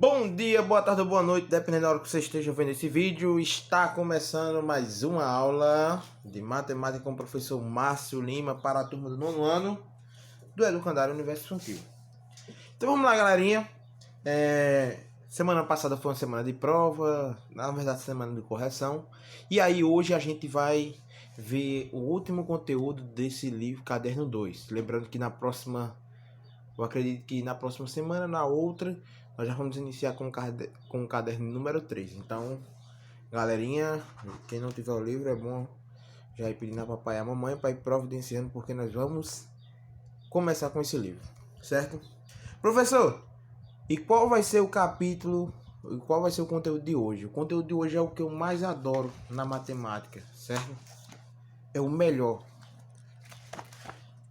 Bom dia, boa tarde ou boa noite, dependendo da hora que você esteja vendo esse vídeo. Está começando mais uma aula de matemática com o professor Márcio Lima para a turma do 9º ano do Educandário Universo Infantil. Então vamos lá, galerinha. Semana passada foi uma semana de prova, na verdade semana de correção. E aí hoje a gente vai ver o último conteúdo desse livro, Caderno 2. Lembrando que eu acredito que na próxima semana, na outra, nós já vamos iniciar com o caderno número 3. Então, galerinha, quem não tiver o livro, é bom já ir pedindo a papai e a mamãe para ir providenciando, porque nós vamos começar com esse livro, certo? Professor, e qual vai ser o capítulo, e qual vai ser o conteúdo de hoje? O conteúdo de hoje é o que eu mais adoro na matemática, certo? É o melhor.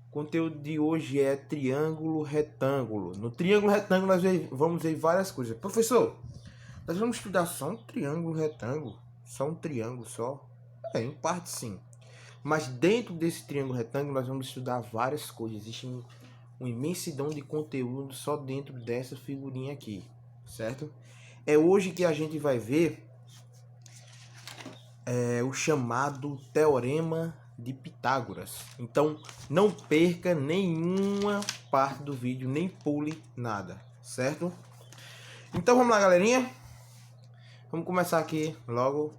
O conteúdo de hoje é triângulo retângulo. No triângulo retângulo nós vamos ver várias coisas. Professor, nós vamos estudar só um triângulo retângulo? Só um triângulo só? Em parte sim. Mas dentro desse triângulo retângulo nós vamos estudar várias coisas. Existe uma imensidão de conteúdo só dentro dessa figurinha aqui, certo? É hoje que a gente vai ver o chamado Teorema de Pitágoras. Então não perca nenhuma parte do vídeo, nem pule nada, certo? Então vamos lá, galerinha. Vamos começar aqui logo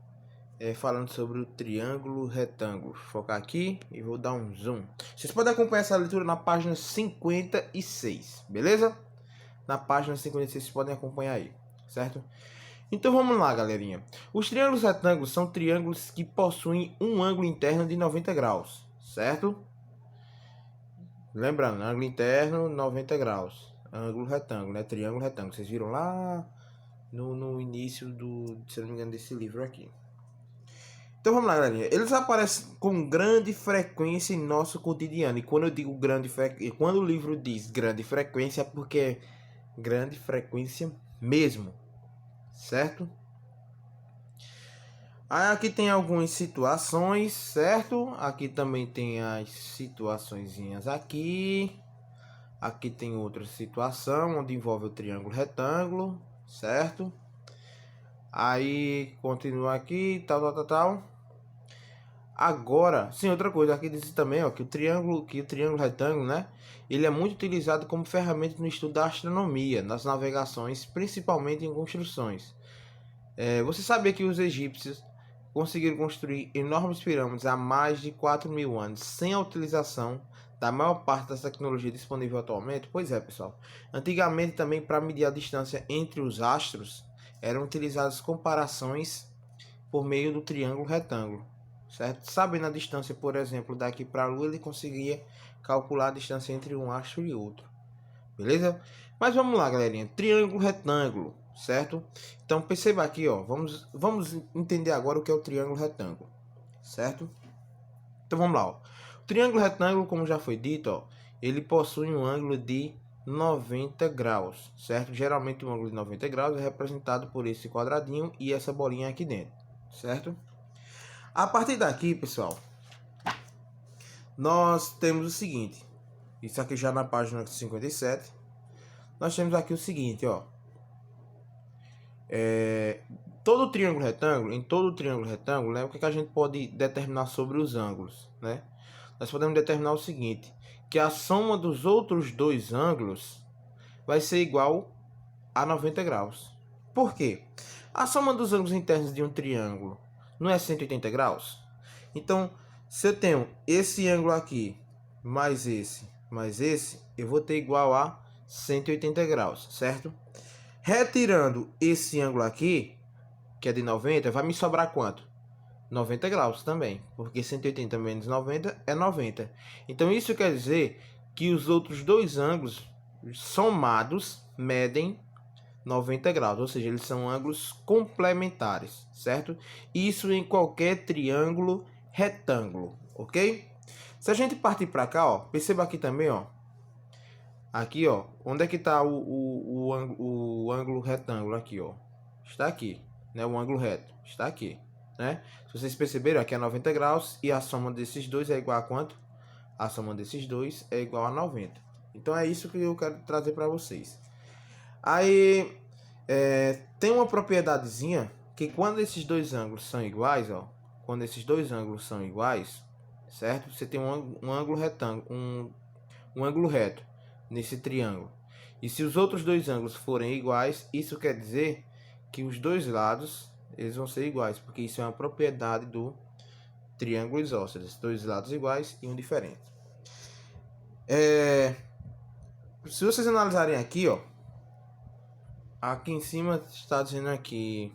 falando sobre o triângulo retângulo. Vou focar aqui e vou dar um zoom. Vocês podem acompanhar essa leitura na página 56, beleza? Na página 56 vocês podem acompanhar aí, certo? Então vamos lá, galerinha. Os triângulos retângulos são triângulos que possuem um ângulo interno de 90 graus, certo? Lembrando, ângulo interno 90 graus. Ângulo retângulo, né? Triângulo retângulo. Vocês viram lá no início se não me engano, desse livro aqui. Então vamos lá, galerinha. Eles aparecem com grande frequência em nosso cotidiano. E quando eu digo grande frequência, quando o livro diz grande frequência, é porque é grande frequência mesmo, certo? Aí aqui tem algumas situações, certo? Aqui também tem as situaçõezinhas aqui. Aqui tem outra situação onde envolve o triângulo retângulo, certo? Aí continua aqui, tal. Agora, sim, outra coisa, aqui diz também, ó, que o triângulo retângulo, né? Ele é muito utilizado como ferramenta no estudo da astronomia, nas navegações, principalmente em construções. Você sabia que os egípcios conseguiram construir enormes pirâmides há mais de 4.000 anos sem a utilização da maior parte das tecnologias disponíveis atualmente? Pois é, pessoal. Antigamente também, para medir a distância entre os astros, eram utilizadas comparações por meio do triângulo retângulo, certo? Sabendo a distância, por exemplo, daqui para a Lua, ele conseguia calcular a distância entre um astro e outro, beleza? Mas vamos lá, galerinha. Triângulo retângulo, certo? Então perceba aqui, ó, vamos entender agora o que é o triângulo retângulo, certo? Então vamos lá, ó. O triângulo retângulo, como já foi dito, ó, ele possui um ângulo de 90 graus, certo? Geralmente um ângulo de 90 graus é representado por esse quadradinho e essa bolinha aqui dentro, certo? A partir daqui, pessoal, nós temos o seguinte. Isso aqui já na página 57. Nós temos aqui o seguinte, ó. Todo triângulo retângulo, em todo triângulo retângulo, né, o que a gente pode determinar sobre os ângulos, né? Nós podemos determinar o seguinte, que a soma dos outros dois ângulos vai ser igual a 90 graus. Por quê? A soma dos ângulos internos de um triângulo não é 180 graus? Então, se eu tenho esse ângulo aqui, mais esse, eu vou ter igual a 180 graus, certo? Retirando esse ângulo aqui, que é de 90, vai me sobrar quanto? 90 graus também, porque 180 menos 90 é 90. Então isso quer dizer que os outros dois ângulos somados medem 90 graus, ou seja, eles são ângulos complementares, certo? Isso em qualquer triângulo retângulo, ok? Se a gente partir para cá, ó, perceba aqui também, ó. Aqui, ó, onde é que está o ângulo retângulo aqui, ó? Está aqui, né? O ângulo reto está aqui, né? Se vocês perceberam, aqui é 90 graus e a soma desses dois é igual a quanto? A soma desses dois é igual a 90. Então é isso que eu quero trazer para vocês. Aí, Tem uma propriedadezinha que quando esses dois ângulos são iguais, ó, quando esses dois ângulos são iguais, certo? Você tem um ângulo retângulo, um ângulo reto nesse triângulo. E se os outros dois ângulos forem iguais, isso quer dizer que os dois lados eles vão ser iguais, porque isso é uma propriedade do triângulo isósceles, dois lados iguais e um diferente. Se vocês analisarem aqui, ó, aqui em cima está dizendo aqui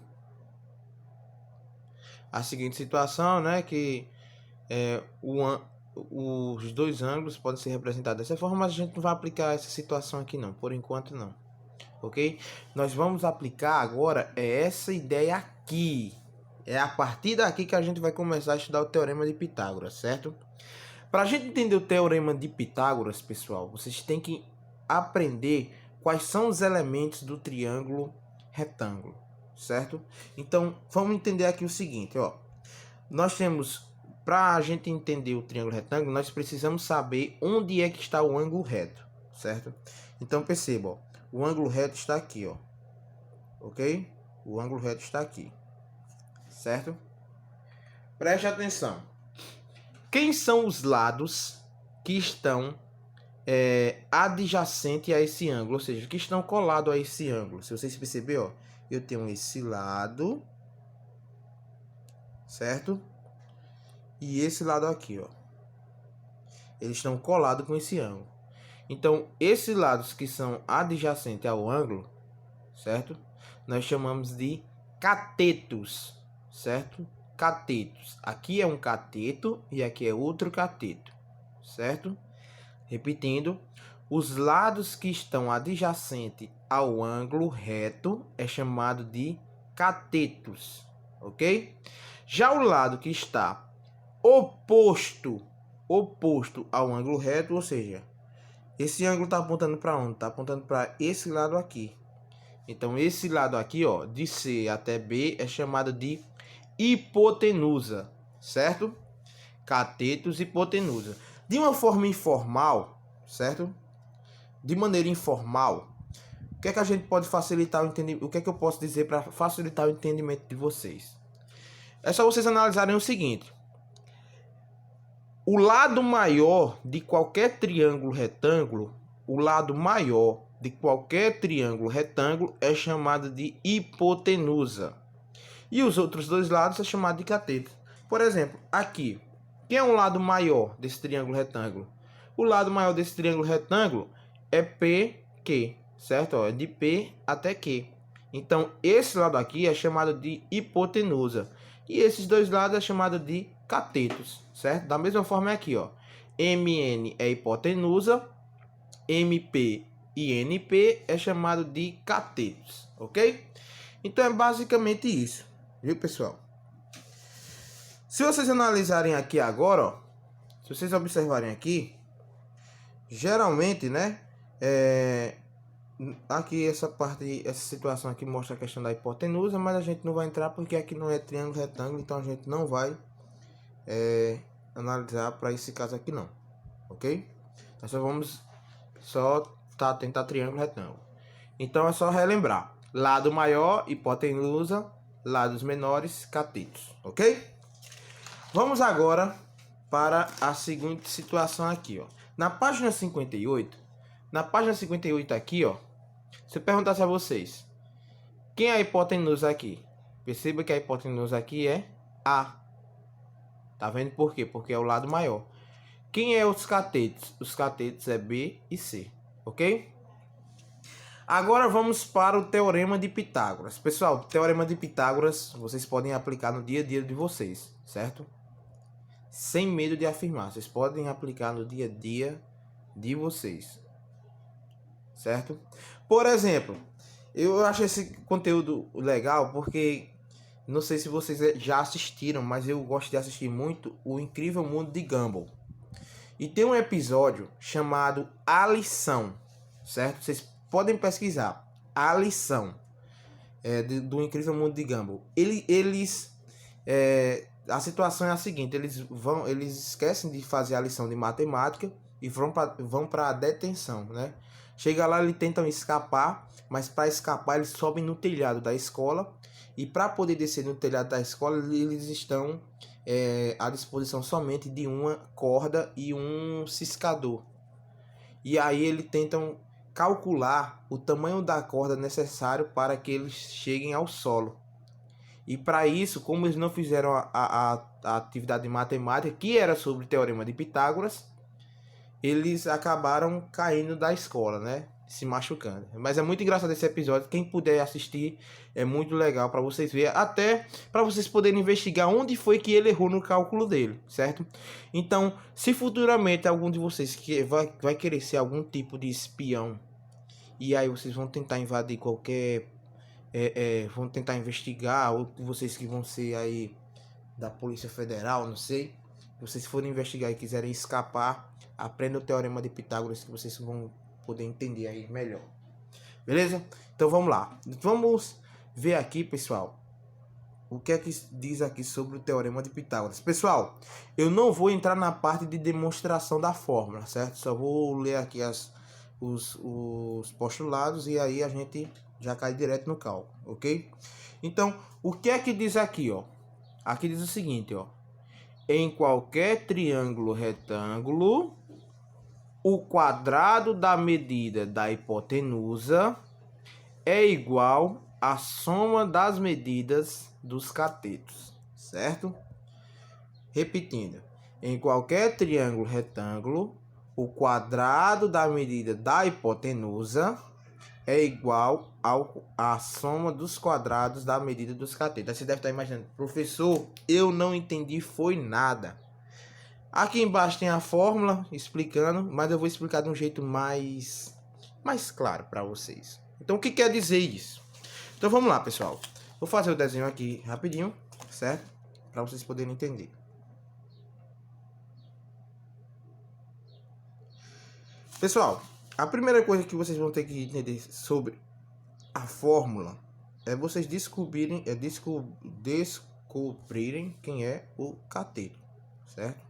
a seguinte situação, né, que os dois ângulos podem ser representados dessa forma, mas a gente não vai aplicar essa situação aqui não, por enquanto não, ok? Nós vamos aplicar agora essa ideia aqui, é a partir daqui que a gente vai começar a estudar o Teorema de Pitágoras, certo? Para a gente entender o Teorema de Pitágoras, pessoal, vocês têm que aprender quais são os elementos do triângulo retângulo, certo? Então, vamos entender aqui o seguinte, ó. Nós temos, para a gente entender o triângulo retângulo, nós precisamos saber onde é que está o ângulo reto, certo? Então, perceba, ó, o ângulo reto está aqui, ó, ok? O ângulo reto está aqui, certo? Preste atenção. Quem são os lados que estão adjacente a esse ângulo, ou seja, que estão colados a esse ângulo? Se vocês perceberem, ó, eu tenho esse lado, certo? E esse lado aqui, ó. Eles estão colados com esse ângulo. Então, esses lados que são adjacentes ao ângulo, certo? Nós chamamos de catetos, certo? Catetos. Aqui é um cateto e aqui é outro cateto, certo? Repetindo, os lados que estão adjacentes ao ângulo reto é chamado de catetos, ok? Já o lado que está oposto ao ângulo reto, ou seja, esse ângulo está apontando para onde? Está apontando para esse lado aqui. Então, esse lado aqui, ó, de C até B é chamado de hipotenusa, certo? Catetos, hipotenusa. De uma forma informal, certo? De maneira informal, o que é que a gente pode facilitar o entendimento? O que é que eu posso dizer para facilitar o entendimento de vocês? É só vocês analisarem o seguinte: o lado maior de qualquer triângulo retângulo, é chamado de hipotenusa. E os outros dois lados é chamado de cateto. Por exemplo, aqui, quem é o lado maior desse triângulo retângulo? O lado maior desse triângulo retângulo é PQ, certo? É de P até Q. Então, esse lado aqui é chamado de hipotenusa. E esses dois lados é chamado de catetos, certo? Da mesma forma aqui, ó. MN é hipotenusa, MP e NP é chamado de catetos, ok? Então, é basicamente isso, viu, pessoal? Se vocês analisarem aqui agora, ó, se vocês observarem aqui, geralmente, né, aqui essa situação aqui mostra a questão da hipotenusa, mas a gente não vai entrar porque aqui não é triângulo retângulo, então a gente não vai analisar para esse caso aqui não, ok? Nós só vamos tentar triângulo retângulo. Então é só relembrar: lado maior, hipotenusa; lados menores, catetos, ok? Vamos agora para a seguinte situação aqui, ó. Na página 58 aqui, ó, se eu perguntasse a vocês, quem é a hipotenusa aqui? Perceba que a hipotenusa aqui é A. Tá vendo por quê? Porque é o lado maior. Quem é os catetos? Os catetos é B e C, ok? Agora vamos para o Teorema de Pitágoras. Pessoal, o Teorema de Pitágoras vocês podem aplicar no dia a dia de vocês, certo? Sem medo de afirmar, vocês podem aplicar no dia a dia de vocês, certo? Por exemplo, eu acho esse conteúdo legal porque não sei se vocês já assistiram, mas eu gosto de assistir muito O Incrível Mundo de Gumball. E tem um episódio chamado A Lição, certo? Vocês podem pesquisar A Lição do Incrível Mundo de Gumball. A situação é a seguinte: eles esquecem de fazer a lição de matemática e vão para a detenção, né? Chega lá, eles tentam escapar, mas para escapar eles sobem no telhado da escola. E para poder descer no telhado da escola, eles estão à disposição somente de uma corda e um ciscador. E aí eles tentam calcular o tamanho da corda necessário para que eles cheguem ao solo. E para isso, como eles não fizeram a atividade matemática, que era sobre o Teorema de Pitágoras, eles acabaram caindo da escola, né? Se machucando. Mas é muito engraçado esse episódio. Quem puder assistir, é muito legal para vocês verem. Até para vocês poderem investigar onde foi que ele errou no cálculo dele, certo? Então, se futuramente algum de vocês que vai querer ser algum tipo de espião, e aí vocês vão tentar invadir qualquer... vão tentar investigar, ou vocês que vão ser aí da Polícia Federal, não sei. Se vocês forem investigar e quiserem escapar, aprenda o Teorema de Pitágoras que vocês vão poder entender aí melhor. Beleza? Então vamos lá. Vamos ver aqui, pessoal, o que é que diz aqui sobre o Teorema de Pitágoras. Pessoal, eu não vou entrar na parte de demonstração da fórmula, certo? Só vou ler aqui os postulados e aí a gente já cai direto no cálculo, ok? Então, o que é que diz aqui, ó? Aqui diz o seguinte, ó. Em qualquer triângulo retângulo, o quadrado da medida da hipotenusa é igual à soma das medidas dos catetos, certo? Repetindo, em qualquer triângulo retângulo, o quadrado da medida da hipotenusa é igual à soma dos quadrados da medida dos catetos. Aí você deve estar imaginando, professor, eu não entendi foi nada. Aqui embaixo tem a fórmula explicando, mas eu vou explicar de um jeito mais claro para vocês. Então, o que quer dizer isso? Então, vamos lá, pessoal. Vou fazer o desenho aqui rapidinho, certo? Para vocês poderem entender. Pessoal, a primeira coisa que vocês vão ter que entender sobre a fórmula é vocês descobrirem quem é o cateto, certo?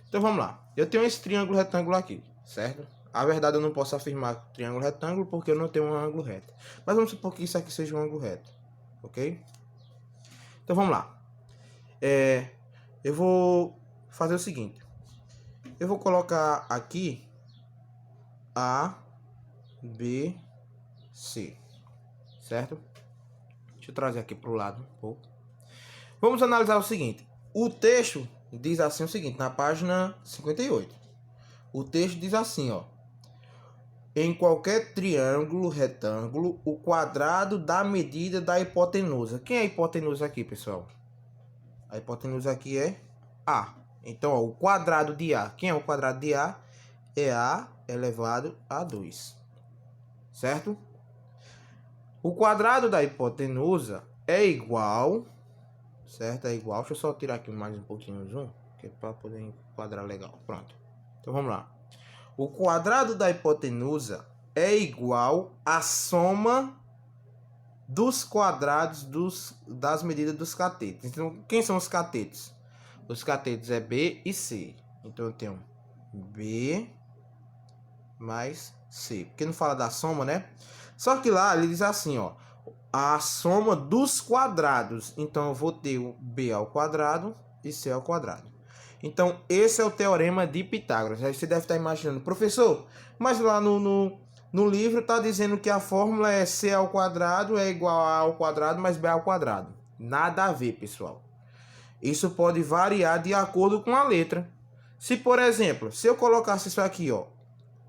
Então vamos lá. Eu tenho esse triângulo retângulo aqui, certo? A verdade eu não posso afirmar triângulo retângulo porque eu não tenho um ângulo reto. Mas vamos supor que isso aqui seja um ângulo reto, ok? Então vamos lá. Eu vou fazer o seguinte. Eu vou colocar aqui A, B, C, certo? Deixa eu trazer aqui para o lado um pouco. Vamos analisar o seguinte. O texto diz assim o seguinte, na página 58. O texto diz assim, ó. Em qualquer triângulo retângulo, o quadrado da medida da hipotenusa. Quem é a hipotenusa aqui, pessoal? A hipotenusa aqui é A. Então, ó, o quadrado de A. Quem é o quadrado de A? É A elevado a 2. Certo? O quadrado da hipotenusa é igual... Certo? É igual. Deixa eu só tirar aqui mais um pouquinho o zoom, que é para poder enquadrar legal. Pronto. Então vamos lá. O quadrado da hipotenusa é igual à soma dos quadrados das medidas dos catetos. Então, quem são os catetos? Os catetos é B e C. Então eu tenho B mais C. Porque não fala da soma, né? Só que lá ele diz assim, ó. A soma dos quadrados. Então, eu vou ter o B ao quadrado e C ao quadrado. Então, esse é o Teorema de Pitágoras. Aí você deve estar imaginando, professor, mas lá no livro está dizendo que a fórmula é C ao quadrado é igual a ao quadrado mais B ao quadrado. Nada a ver, pessoal. Isso pode variar de acordo com a letra. Se, por exemplo, se eu colocasse isso aqui, ó,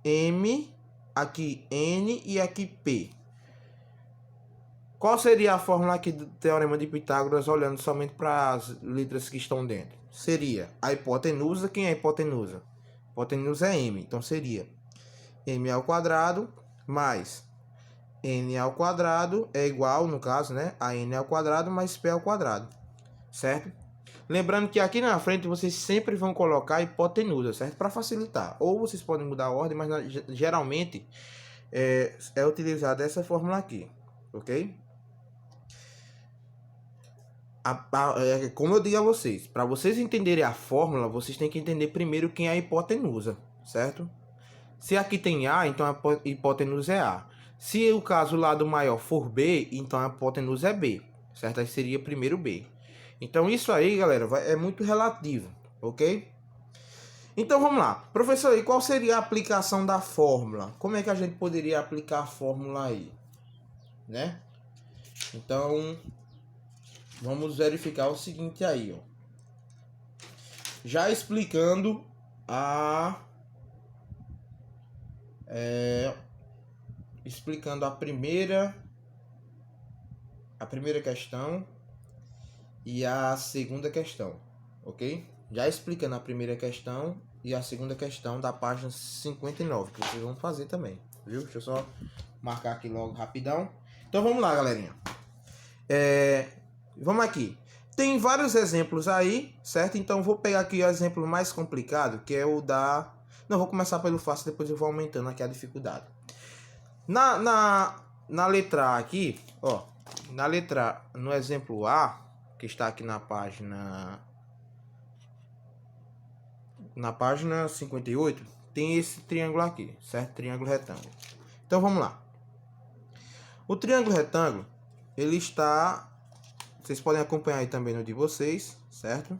M, aqui N e aqui P. Qual seria a fórmula aqui do Teorema de Pitágoras, olhando somente para as letras que estão dentro? Seria a hipotenusa. Quem é a hipotenusa? A hipotenusa é M. Então, seria M ao quadrado mais N ao quadrado é igual, no caso, né, a N ao quadrado mais P ao quadrado. Certo? Lembrando que aqui na frente vocês sempre vão colocar a hipotenusa, certo? Para facilitar. Ou vocês podem mudar a ordem, mas geralmente é utilizada essa fórmula aqui. Ok? Como eu digo a vocês, para vocês entenderem a fórmula, vocês têm que entender primeiro quem é a hipotenusa, certo? Se aqui tem A, então a hipotenusa é A. Se o caso lá do maior for B, então a hipotenusa é B, certo? Aí seria primeiro B. Então isso aí, galera, é muito relativo, ok? Então vamos lá. Professor, e qual seria a aplicação da fórmula? Como é que a gente poderia aplicar a fórmula aí? Né? Então, vamos verificar o seguinte aí, ó. Já explicando a primeira questão e a segunda questão, ok? Já explicando a primeira questão e a segunda questão da página 59, que vocês vão fazer também, viu? Deixa eu só marcar aqui logo rapidão. Então vamos lá, galerinha. Vamos aqui. Tem vários exemplos aí, certo? Então vou pegar aqui o exemplo mais complicado, que é o da... Não, vou começar pelo fácil, depois eu vou aumentando aqui a dificuldade. Na letra A aqui, ó, no exemplo A, que está aqui na página 58, tem esse triângulo aqui, certo? Triângulo retângulo. Então vamos lá. O triângulo retângulo, ele está... Vocês podem acompanhar aí também no de vocês, certo?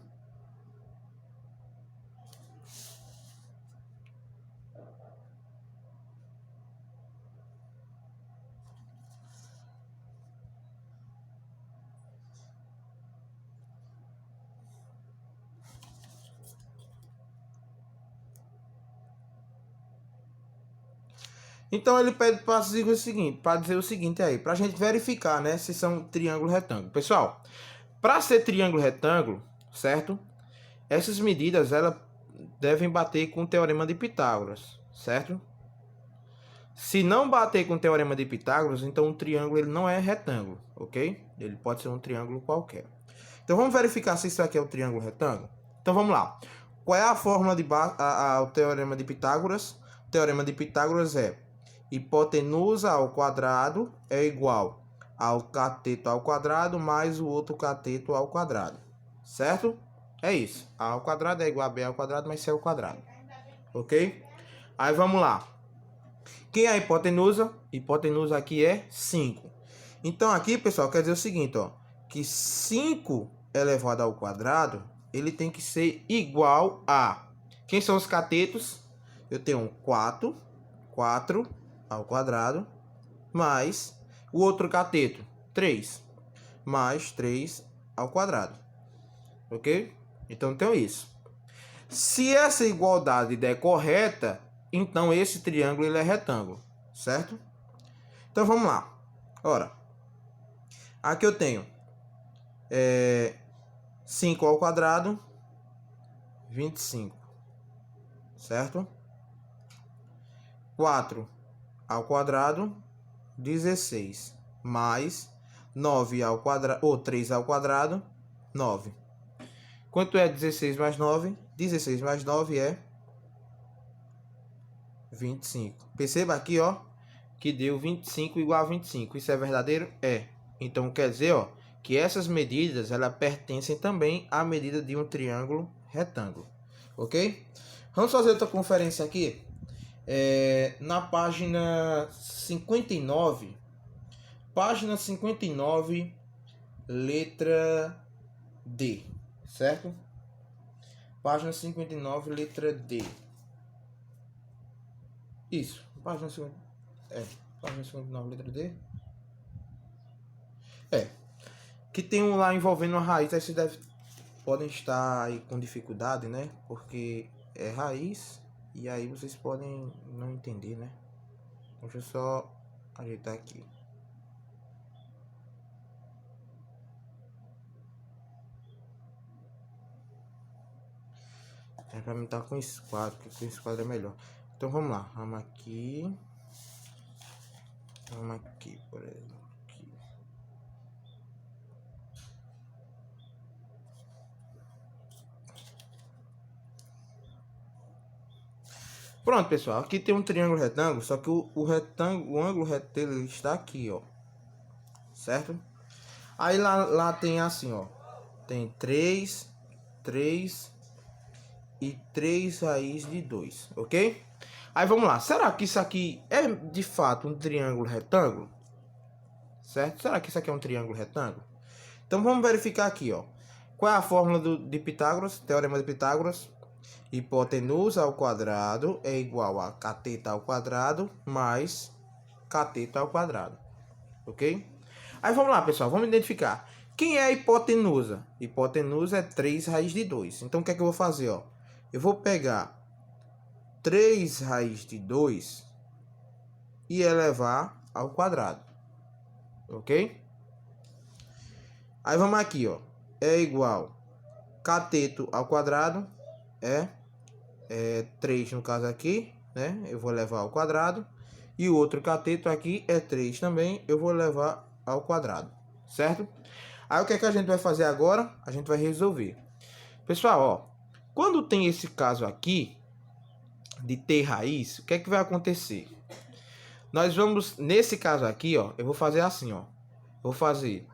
Então ele pede para dizer o seguinte aí, para a gente verificar, né, se são triângulo retângulo. Pessoal, para ser triângulo retângulo, certo? Essas medidas elas devem bater com o teorema de Pitágoras, certo? Se não bater com o teorema de Pitágoras, então o triângulo ele não é retângulo, ok? Ele pode ser um triângulo qualquer. Então vamos verificar se isso aqui é o triângulo retângulo. Então vamos lá. Qual é a fórmula de o teorema de Pitágoras? O teorema de Pitágoras é hipotenusa ao quadrado é igual ao cateto ao quadrado mais o outro cateto ao quadrado, certo? É isso. A ao quadrado é igual a B ao quadrado mais C ao quadrado, ok? Aí vamos lá. Quem é a hipotenusa? Hipotenusa aqui é 5. Então aqui, pessoal, quer dizer o seguinte, ó, que 5 elevado ao quadrado, ele tem que ser igual a... Quem são os catetos? Eu tenho 4 ao quadrado, mais o outro cateto, 3, mais 3 ao quadrado, ok? Então tem isso. Se essa igualdade der correta, então esse triângulo ele é retângulo, certo? Então vamos lá. Ora, aqui eu tenho 5 ao quadrado, 25, certo? 4 ao quadrado, 16, mais 9 ao quadrado, ou 3 ao quadrado, 9. Quanto é 16 mais 9? 16 mais 9 é 25. Perceba aqui, ó, que deu 25 igual a 25. Isso é verdadeiro? É. Então quer dizer, ó, que essas medidas elas pertencem também à medida de um triângulo retângulo, ok? Vamos fazer outra conferência aqui. Na página 59, letra D, certo? Página 59, letra D. Isso, página 59, letra D. Que tem um lá envolvendo uma raiz, aí vocês podem estar aí com dificuldade, né? Porque é raiz, e aí vocês podem não entender, né? Deixa eu só ajeitar aqui. Pra mim tá com esquadro, porque com esquadro é melhor. Então vamos lá, vamos aqui, por exemplo. Pronto, pessoal, aqui tem um triângulo retângulo, só que o ângulo retângulo está aqui, ó, certo? Aí lá tem assim, ó, tem 3, 3 e 3 raiz de 2, ok? Aí vamos lá, será que isso aqui é de fato um triângulo retângulo? Certo? Será que isso aqui é um triângulo retângulo? Então vamos verificar aqui, ó. Qual é a fórmula de Pitágoras? Teorema de Pitágoras. Hipotenusa ao quadrado é igual a cateto ao quadrado mais cateto ao quadrado, ok? Aí vamos lá, pessoal, vamos identificar. Quem é a hipotenusa? Hipotenusa é 3 raiz de 2. Então o que é que eu vou fazer, ó? Eu vou pegar 3 raiz de 2 e elevar ao quadrado, ok? Aí vamos aqui, ó. É igual cateto ao quadrado é 3 no caso aqui, né? Eu vou levar ao quadrado. E o outro cateto aqui é 3 também, eu vou levar ao quadrado, certo? Aí o que é que a gente vai fazer agora? A gente vai resolver. Pessoal, ó, quando tem esse caso aqui de ter raiz, o que é que vai acontecer? Nós vamos, nesse caso aqui, ó, eu vou fazer assim, ó. Vou fazer,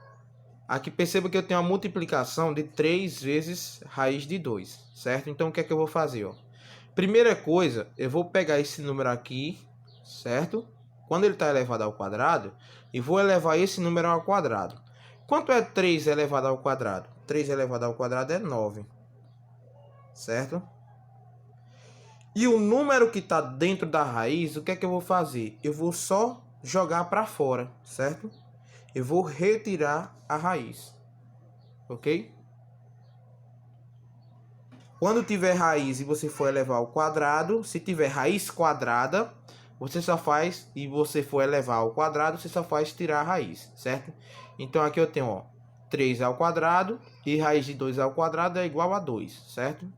aqui perceba que eu tenho uma multiplicação de 3 vezes raiz de 2, certo? Então o que é que eu vou fazer, ó? Primeira coisa, eu vou pegar esse número aqui, certo? Quando ele está elevado ao quadrado, e vou elevar esse número ao quadrado. Quanto é 3 elevado ao quadrado? 3 elevado ao quadrado é 9, certo? E o número que está dentro da raiz, o que é que eu vou fazer? Eu vou só jogar para fora, certo? Eu vou retirar a raiz, ok? Quando tiver raiz e você for elevar ao quadrado, se tiver raiz quadrada, você só faz, e você for elevar ao quadrado, você só faz tirar a raiz, certo? Então aqui eu tenho, ó, 3 ao quadrado e raiz de 2 ao quadrado é igual a 2, certo?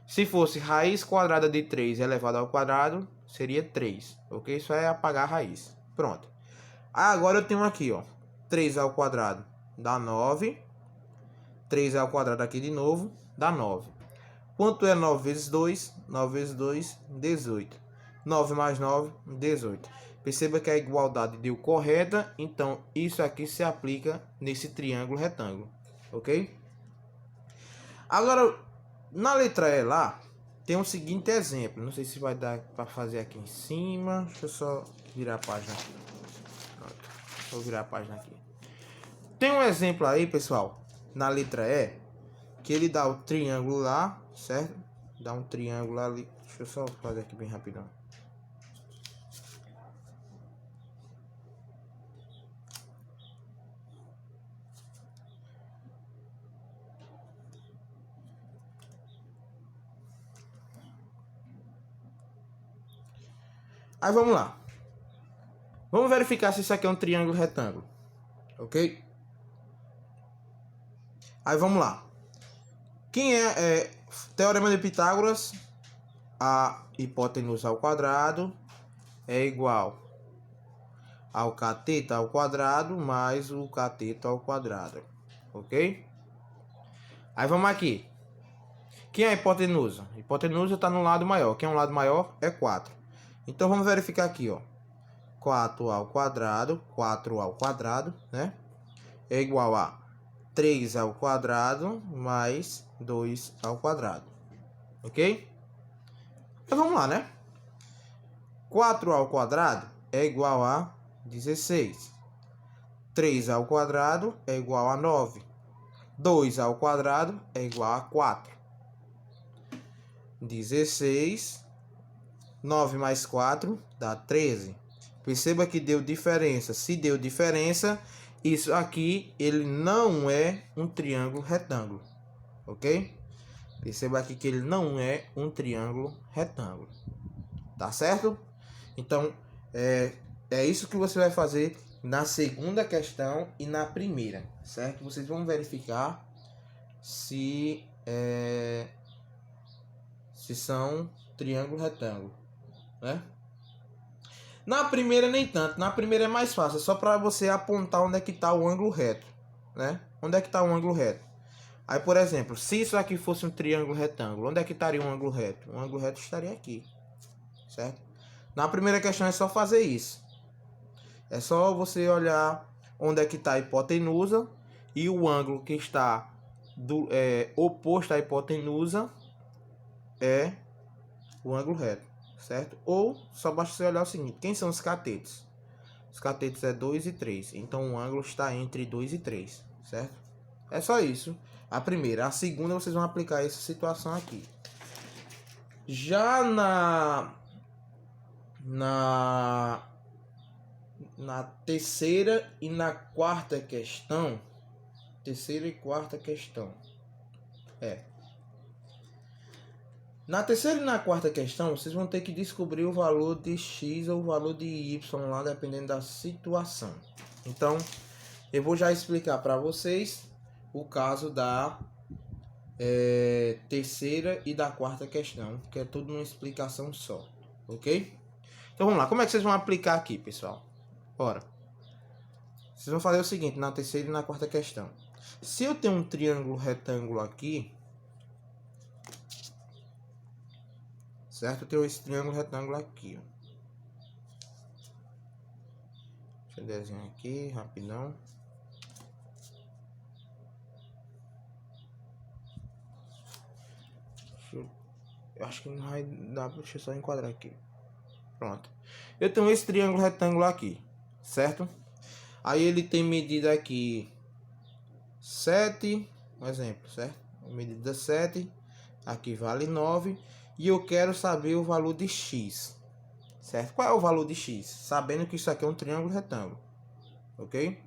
Se fosse raiz quadrada de 3 elevado ao quadrado, seria 3, ok? Isso é apagar a raiz. Pronto. Agora eu tenho aqui, ó, 3 ao quadrado dá 9, 3 ao quadrado aqui de novo dá 9. Quanto é 9 vezes 2? 9 vezes 2, 18. 9 mais 9, 18. Perceba que a igualdade deu correta, então isso aqui se aplica nesse triângulo retângulo, ok? Agora, na letra E lá, tem o seguinte exemplo. Não sei se vai dar para fazer aqui em cima. Deixa eu só virar a página aqui. Pronto. Vou virar a página aqui. Tem um exemplo aí, pessoal, na letra E, que ele dá o triângulo lá, certo? Dá um triângulo ali. Deixa eu só fazer aqui bem rapidão. Aí vamos lá. Vamos verificar se isso aqui é um triângulo retângulo, ok? Aí vamos lá. Quem é Teorema de Pitágoras? A hipotenusa ao quadrado é igual ao cateto ao quadrado mais o cateto ao quadrado, ok? Aí vamos aqui. Quem é a hipotenusa? A hipotenusa está no lado maior. Quem é um lado maior é 4. Então vamos verificar aqui, ó. 4 ao quadrado, né? É igual a 3 ao quadrado mais 2 ao quadrado, ok? Então vamos lá, né? 4 ao quadrado é igual a 16. 3 ao quadrado é igual a 9. 2 ao quadrado é igual a 4. 16. 9 mais 4 dá 13. Perceba que deu diferença. Se deu diferença, isso aqui ele não é um triângulo retângulo, ok? Perceba aqui que ele não é um triângulo retângulo, tá certo? Então, é isso que você vai fazer na segunda questão e na primeira, certo? Vocês vão verificar se são triângulo retângulo, né? Na primeira nem tanto, na primeira é mais fácil, é só para você apontar onde é que está o ângulo reto, né? Onde é que está o ângulo reto? Aí, por exemplo, se isso aqui fosse um triângulo retângulo, onde é que estaria um ângulo reto? O ângulo reto estaria aqui, certo? Na primeira questão é só fazer isso. É só você olhar onde é que está a hipotenusa e o ângulo que está oposto à hipotenusa é o ângulo reto, certo? Ou só basta você olhar o seguinte: quem são os catetos? Os catetos é 2 e 3, então o ângulo está entre 2 e 3, certo? É só isso. A primeira. A segunda vocês vão aplicar essa situação aqui. Já na terceira e na quarta questão, terceira e quarta questão, na terceira e na quarta questão, vocês vão ter que descobrir o valor de x ou o valor de y lá, dependendo da situação. Então, eu vou já explicar para vocês o caso da terceira e da quarta questão, que é tudo uma explicação só, ok? Então vamos lá, como é que vocês vão aplicar aqui, pessoal? Bora. Vocês vão fazer o seguinte, na terceira e na quarta questão. Se eu tenho um triângulo retângulo aqui, certo? Eu tenho esse triângulo retângulo aqui, ó. Deixa eu desenhar aqui, rapidão. Eu acho que não vai dar, deixa eu só enquadrar aqui. Pronto. Eu tenho esse triângulo retângulo aqui, certo? Aí ele tem medida aqui 7, um exemplo, certo? Medida 7, aqui vale 9. E eu quero saber o valor de x, certo? Qual é o valor de x? Sabendo que isso aqui é um triângulo retângulo, ok?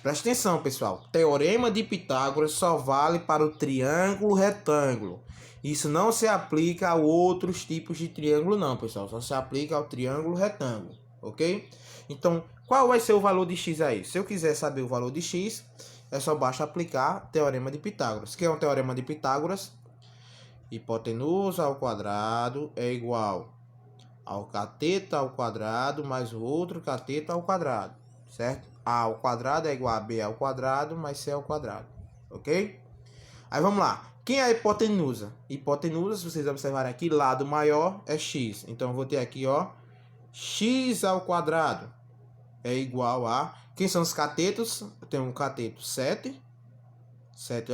Presta atenção, pessoal. Teorema de Pitágoras só vale para o triângulo retângulo. Isso não se aplica a outros tipos de triângulo, não, pessoal. Só se aplica ao triângulo retângulo, ok? Então, qual vai ser o valor de x aí? Se eu quiser saber o valor de x, é só basta aplicar Teorema de Pitágoras. O que é um Teorema de Pitágoras? Hipotenusa ao quadrado é igual ao cateto ao quadrado mais o outro cateto ao quadrado, certo? A ao quadrado é igual a B ao quadrado mais C ao quadrado, ok? Aí vamos lá. Quem é a hipotenusa? Hipotenusa, se vocês observarem aqui, lado maior é x. Então eu vou ter aqui, ó, x ao quadrado é igual a... Quem são os catetos? Eu tenho um cateto 7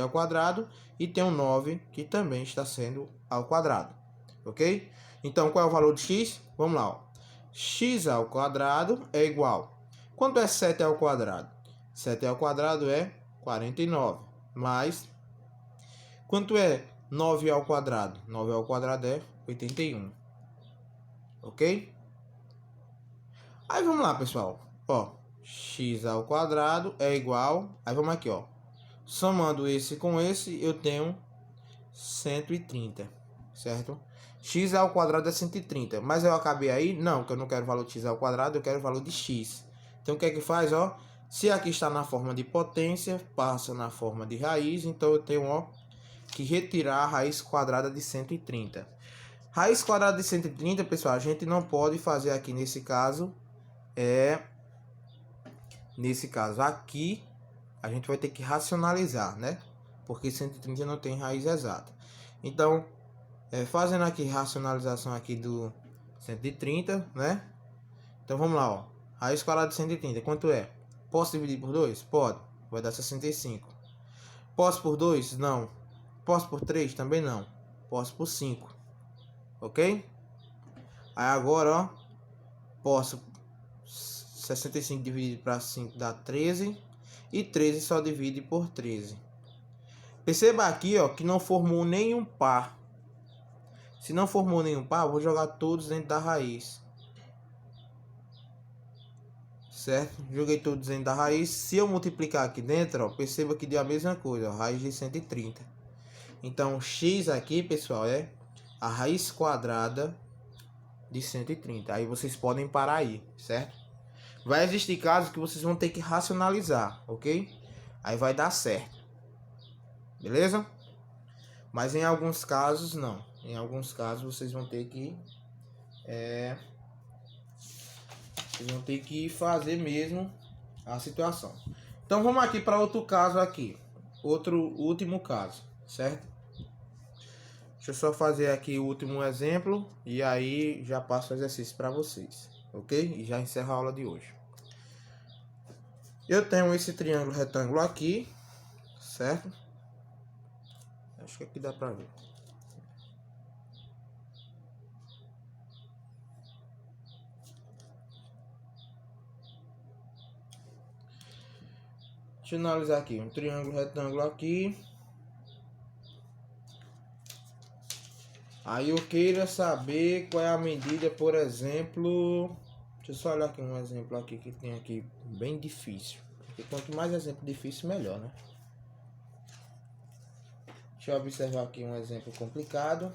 ao quadrado, e tem um 9 que também está sendo ao quadrado, ok? Então, qual é o valor de x? Vamos lá, ó. X ao quadrado é igual... Quanto é 7 ao quadrado? 7 ao quadrado é 49, mais... Quanto é 9 ao quadrado? 9 ao quadrado é 81, ok? Aí vamos lá, pessoal, ó, x ao quadrado é igual... Aí vamos aqui, ó. Somando esse com esse, eu tenho 130, certo? X ao quadrado é 130, mas eu acabei aí? Não, que eu não quero o valor de x ao quadrado, eu quero o valor de x. Então, o que é que faz, ó? Se aqui está na forma de potência, passa na forma de raiz, então eu tenho, ó, que retirar a raiz quadrada de 130. Raiz quadrada de 130, pessoal, a gente não pode fazer aqui nesse caso, nesse caso aqui, a gente vai ter que racionalizar, né? Porque 130 não tem raiz exata. Então, fazendo aqui racionalização aqui do 130, né? Então vamos lá, ó. Raiz quadrada de 130, quanto é? Posso dividir por 2? Pode. Vai dar 65. Posso por 2? Não. Posso por 3? Também não. Posso por 5. Ok? Aí agora, ó, posso 65 dividido para 5 dá 13. E 13 só divide por 13. Perceba aqui, ó, que não formou nenhum par. Se não formou nenhum par, eu vou jogar todos dentro da raiz. Certo? Joguei todos dentro da raiz. Se eu multiplicar aqui dentro, ó, perceba que deu a mesma coisa, ó, raiz de 130. Então, x aqui, pessoal, é a raiz quadrada de 130. Aí vocês podem parar aí, certo? Vai existir casos que vocês vão ter que racionalizar, ok? Aí vai dar certo. Beleza? Mas em alguns casos, não. Em alguns casos, vocês vão ter que... vocês vão ter que fazer mesmo a situação. Então, vamos aqui para outro caso aqui. Outro último caso, certo? Deixa eu só fazer aqui o último exemplo. E aí, já passo o exercício para vocês. Ok? E já encerro a aula de hoje. Eu tenho esse triângulo retângulo aqui, certo? Acho que aqui dá pra ver. Deixa eu analisar aqui. Um triângulo retângulo aqui. Aí eu queira saber qual é a medida, por exemplo. Deixa eu só olhar aqui um exemplo aqui que tem aqui bem difícil. Porque quanto mais exemplo difícil, melhor, né? Deixa eu observar aqui um exemplo complicado.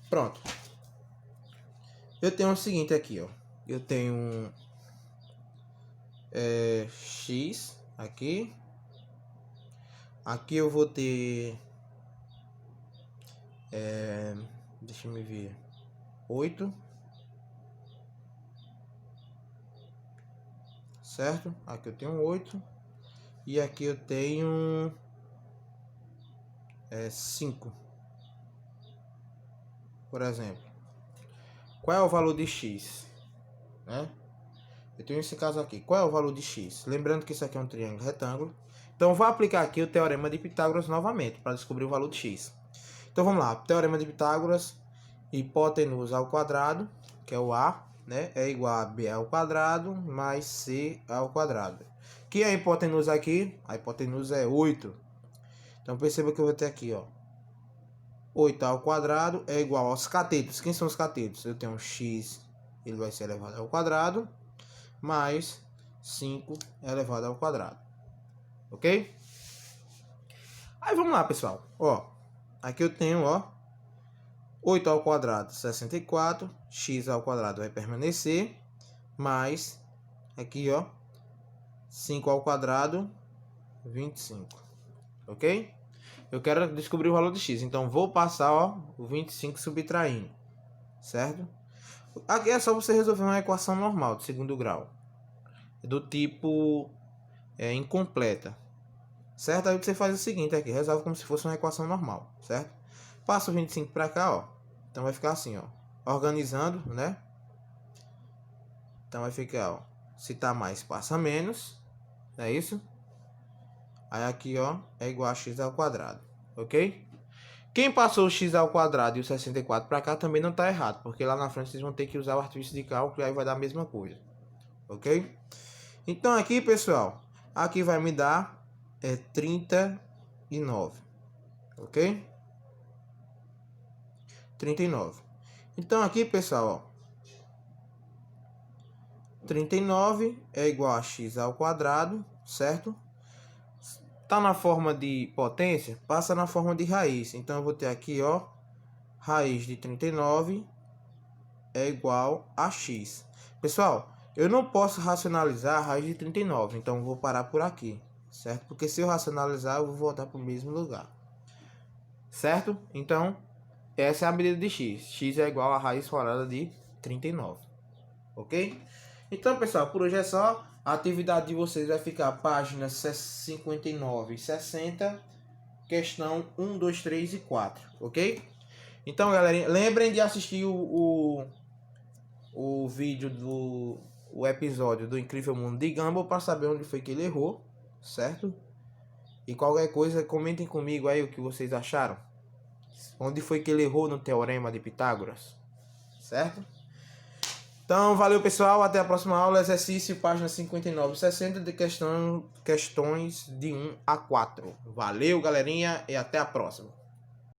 Pronto. Eu tenho o seguinte aqui, ó. Eu tenho x aqui. Aqui eu vou ter deixa eu ver, 8, certo? Aqui eu tenho 8 e aqui eu tenho 5, por exemplo. Qual é o valor de x, né? Eu tenho esse caso aqui. Qual é o valor de x? Lembrando que isso aqui é um triângulo retângulo. Então, eu vou aplicar aqui o teorema de Pitágoras novamente para descobrir o valor de x. Então, vamos lá. Teorema de Pitágoras, hipotenusa ao quadrado, que é o a, né? É igual a b ao quadrado mais c ao quadrado. Que é a hipotenusa aqui? A hipotenusa é 8. Então, perceba que eu vou ter aqui, ó. 8 ao quadrado é igual aos catetos. Quem são os catetos? Eu tenho x, ele vai ser elevado ao quadrado, mais 5 elevado ao quadrado. Ok? Aí vamos lá, pessoal. Ó, aqui eu tenho, ó, 8 ao quadrado, 64. X ao quadrado vai permanecer. Mais, aqui, ó, 5 ao quadrado, 25. Ok? Eu quero descobrir o valor de x. Então, vou passar, ó, o 25 subtraindo. Certo? Aqui é só você resolver uma equação normal de segundo grau. Do tipo incompleta. Certo? Aí você faz o seguinte aqui. Resolve como se fosse uma equação normal. Certo? Passa o 25 para cá, ó. Então vai ficar assim, ó. Organizando, né? Então vai ficar, ó. Se tá mais, passa menos. Não é isso? Aí aqui, ó, é igual a x ao quadrado. Ok? Quem passou o x ao quadrado e o 64 para cá também não tá errado. Porque lá na frente vocês vão ter que usar o artifício de cálculo e aí vai dar a mesma coisa. Ok? Então aqui, pessoal, aqui vai me dar 39. Ok? 39. Então aqui, pessoal, ó, 39 é igual a x ao quadrado, certo? Tá na forma de potência, passa na forma de raiz. Então eu vou ter aqui, ó, raiz de 39 é igual a x. Pessoal, eu não posso racionalizar a raiz de 39, então eu vou parar por aqui, certo? Porque se eu racionalizar, eu vou voltar para o mesmo lugar. Certo? Então, essa é a medida de x. X é igual a raiz quadrada de 39. Ok? Então, pessoal, por hoje é só. A atividade de vocês vai ficar páginas 59 e 60, questão 1, 2, 3 e 4. Ok? Então, galerinha, lembrem de assistir o vídeo o episódio do Incrível Mundo de Gumball para saber onde foi que ele errou, certo? E qualquer coisa, comentem comigo aí o que vocês acharam. Onde foi que ele errou no Teorema de Pitágoras, certo? Então, valeu, pessoal. Até a próxima aula. Exercício, página 59 e 60 de questões de 1 a 4. Valeu, galerinha, e até a próxima.